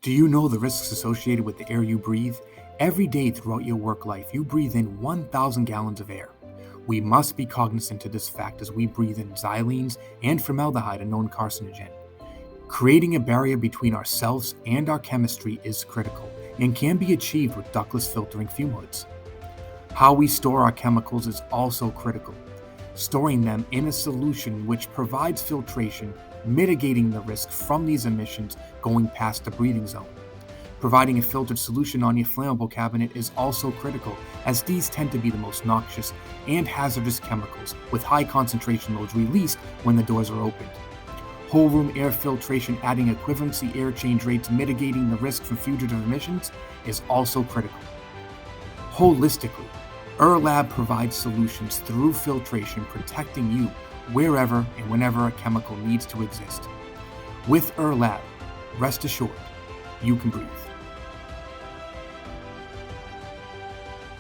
Do you know the risks associated with the air you breathe? Every day throughout your work life, you breathe in 1,000 gallons of air. We must be cognizant of this fact as we breathe in xylenes and formaldehyde, a known carcinogen. Creating a barrier between ourselves and our chemistry is critical and can be achieved with ductless filtering fume hoods. How we store our chemicals is also critical. Storing them in a solution which provides filtration, mitigating the risk from these emissions going past the breathing zone. Providing a filtered solution on your flammable cabinet is also critical, as these tend to be the most noxious and hazardous chemicals, with high concentration loads released when the doors are opened. Whole room air filtration, adding equivalency air change rates, mitigating the risk from fugitive emissions is also critical. Holistically, Lab provides solutions through filtration, protecting you wherever and whenever a chemical needs to exist. With Lab, rest assured, you can breathe.